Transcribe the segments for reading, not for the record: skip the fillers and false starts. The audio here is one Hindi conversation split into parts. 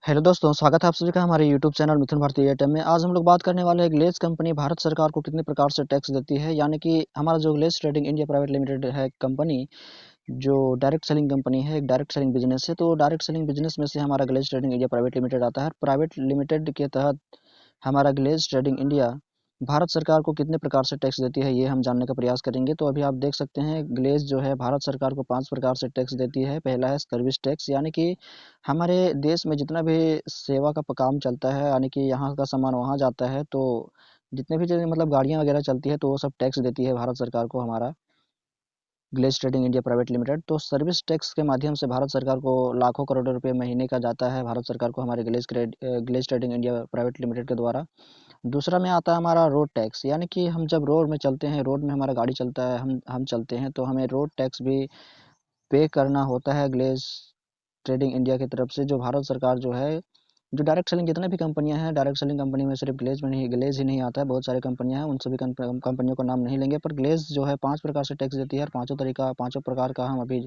हेलो दोस्तों, स्वागत है आप सभी का हमारे यूट्यूब चैनल मिथुन भारती एयरटेल में। आज हम लोग बात करने वाले हैं ग्लेज कंपनी भारत सरकार को कितने प्रकार से टैक्स देती है। यानी कि हमारा जो Glaze Trading India Private Limited है कंपनी, जो डायरेक्ट सेलिंग कंपनी है, एक डायरेक्ट सेलिंग बिजनेस है। तो डायरेक्ट सेलिंग बिजनेस में से हमारा Glaze Trading India Private Limited आता है। प्राइवेट लिमिटेड के तहत हमारा ग्लेज ट्रेडिंग इंडिया भारत सरकार को कितने प्रकार से टैक्स देती है, ये हम जानने का प्रयास करेंगे। तो अभी आप देख सकते हैं ग्लेज जो है भारत सरकार को 5 प्रकार से टैक्स देती है। पहला है सर्विस टैक्स, यानी कि हमारे देश में जितना भी सेवा का काम चलता है, यानी कि यहाँ का सामान वहाँ जाता है, तो जितने भी जो मतलब गाड़ियाँ वगैरह चलती है, तो वो सब टैक्स देती है भारत सरकार को हमारा Glaze Trading India Private Limited. तो सर्विस टैक्स के माध्यम से भारत सरकार को लाखों करोड़ों रुपए महीने का जाता है भारत सरकार को हमारे Glaze Trading India Private Limited के द्वारा। दूसरा में आता है हमारा रोड टैक्स, यानी कि हम जब रोड में चलते हैं, रोड में हमारा गाड़ी चलता है, हम चलते हैं, तो हमें रोड टैक्स भी पे करना होता है ग्लेज ट्रेडिंग इंडिया की तरफ से। जो भारत सरकार जो है, जो डायरेक्ट सेलिंग जितने भी कंपनियां हैं, डायरेक्ट सेलिंग कंपनी में सिर्फ ग्लेज में नहीं, ग्लेज ही नहीं आता है, बहुत सारी कंपनियां हैं। उन सभी कंपनियों का नाम नहीं लेंगे, पर ग्लेज जो है 5 प्रकार से टैक्स देती है, और पाँचों प्रकार का हम अभी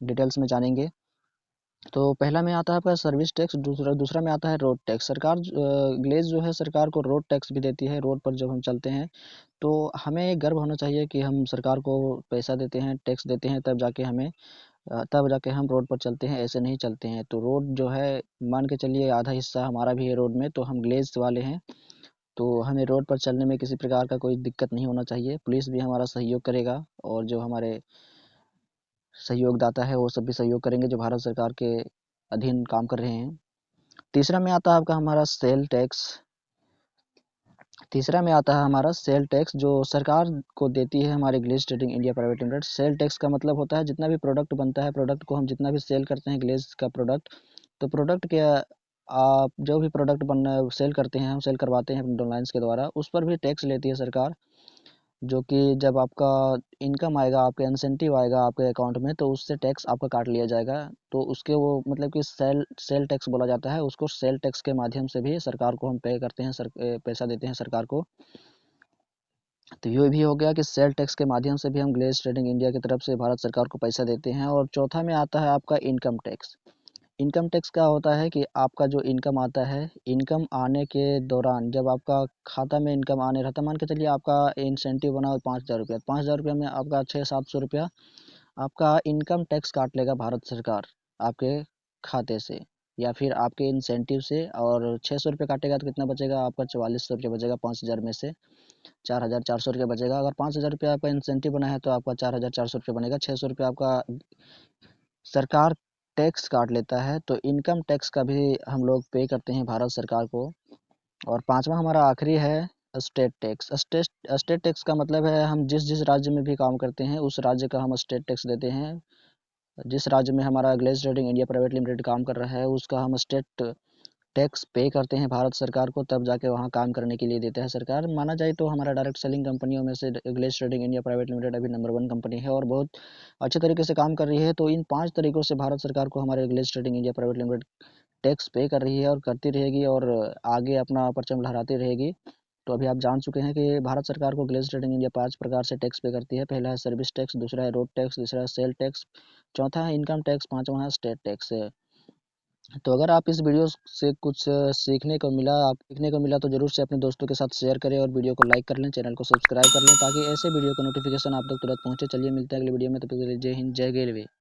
डिटेल्स में जानेंगे। तो पहला में आता है आपका सर्विस टैक्स, दूसरा दूसरा में आता है रोड टैक्स। ग्लेज जो है सरकार को रोड टैक्स भी देती है। रोड पर जब हम चलते हैं, तो हमें गर्व होना चाहिए कि हम सरकार को पैसा देते हैं, टैक्स देते हैं, तब जाके हम रोड पर चलते हैं, ऐसे नहीं चलते हैं। तो रोड जो है, मान के चलिए आधा हिस्सा हमारा भी है रोड में, तो हम ग्लेज वाले हैं। तो हमें रोड पर चलने में किसी प्रकार का कोई दिक्कत नहीं होना चाहिए। पुलिस भी हमारा सहयोग करेगा, और जो हमारे सहयोगदाता है वो सब भी सहयोग करेंगे, जो भारत सरकार के अधीन काम कर रहे हैं। तीसरा में आता है आपका हमारा सेल टैक्स। तीसरा में आता है हमारा सेल टैक्स, जो सरकार को देती है हमारे Glaze Trading India Private Limited. Sale tax का मतलब होता है जितना भी प्रोडक्ट बनता है, प्रोडक्ट को हम जितना भी सेल करते हैं ग्लेज का प्रोडक्ट, तो प्रोडक्ट के आप जो भी प्रोडक्ट बन सेल करते हैं, हम सेल करवाते हैं अपने ऑनलाइन के द्वारा, उस पर भी टैक्स लेती है सरकार। जो कि जब आपका इनकम आएगा, आपके इंसेंटिव आएगा आपके अकाउंट में, तो उससे टैक्स आपका काट लिया जाएगा। तो उसके वो मतलब कि सेल सेल टैक्स बोला जाता है उसको। सेल टैक्स के माध्यम से भी सरकार को हम पे करते हैं, पैसा देते हैं सरकार को। तो ये भी हो गया कि सेल टैक्स के माध्यम से भी हम ग्लेज ट्रेडिंग इंडिया की तरफ से भारत सरकार को पैसा देते हैं। और चौथा में आता है आपका इनकम टैक्स। इनकम टैक्स का होता है कि आपका जो इनकम आता है, इनकम आने के दौरान जब आपका खाता में इनकम आने रहता है, मान के चलिए आपका इंसेंटिव बना 5,000 रुपया, 5,000 रुपया में आपका 600-700 रुपया आपका इनकम टैक्स काट लेगा भारत सरकार आपके खाते से, या फिर आपके इंसेंटिव से। और 600 रुपये काटेगा तो कितना बचेगा आपका? 4400 रुपया बचेगा 5,000 में से। 4,400 रुपया बचेगा। अगर 5,000 रुपया आपका इंसेंटिव बना है, तो आपका 4,400 रुपया बनेगा। 600 रुपया आपका सरकार टैक्स काट लेता है। तो इनकम टैक्स का भी हम लोग पे करते हैं भारत सरकार को। और पांचवा हमारा आखिरी है स्टेट टैक्स। स्टेट टैक्स का मतलब है हम जिस जिस राज्य में भी काम करते हैं, उस राज्य का हम स्टेट टैक्स देते हैं। जिस राज्य में हमारा Glaze Trading India Private Limited काम कर रहा है, उसका हम स्टेट टैक्स पे करते हैं भारत सरकार को, तब जाके वहाँ काम करने के लिए देता है सरकार। माना जाए तो हमारा डायरेक्ट सेलिंग कंपनियों में से Glaze Trading India Private Limited अभी नंबर 1 कंपनी है, और बहुत अच्छे तरीके से काम कर रही है। तो इन 5 तरीकों से भारत सरकार को हमारे Glaze Trading India Private Limited tax पे कर रही है, और करती रहेगी, और आगे अपना परचम लहराती रहेगी। तो अभी आप जान चुके हैं कि भारत सरकार को ग्लेज ट्रेडिंग इंडिया 5 प्रकार से टैक्स पे करती है। पहला है सर्विस टैक्स, दूसरा है रोड टैक्स, तीसरा है सेल टैक्स, चौथा है इनकम टैक्स, पांचवा है स्टेट टैक्स। तो अगर आप इस वीडियो से कुछ सीखने को मिला, तो जरूर से अपने दोस्तों के साथ शेयर करें, और वीडियो को लाइक कर लें, चैनल को सब्सक्राइब कर लें, ताकि ऐसे वीडियो का नोटिफिकेशन आप तक तुरंत पहुंचे। चलिए मिलते हैं अगले वीडियो में, तब तक के लिए जय हिंद, जय रेलवे।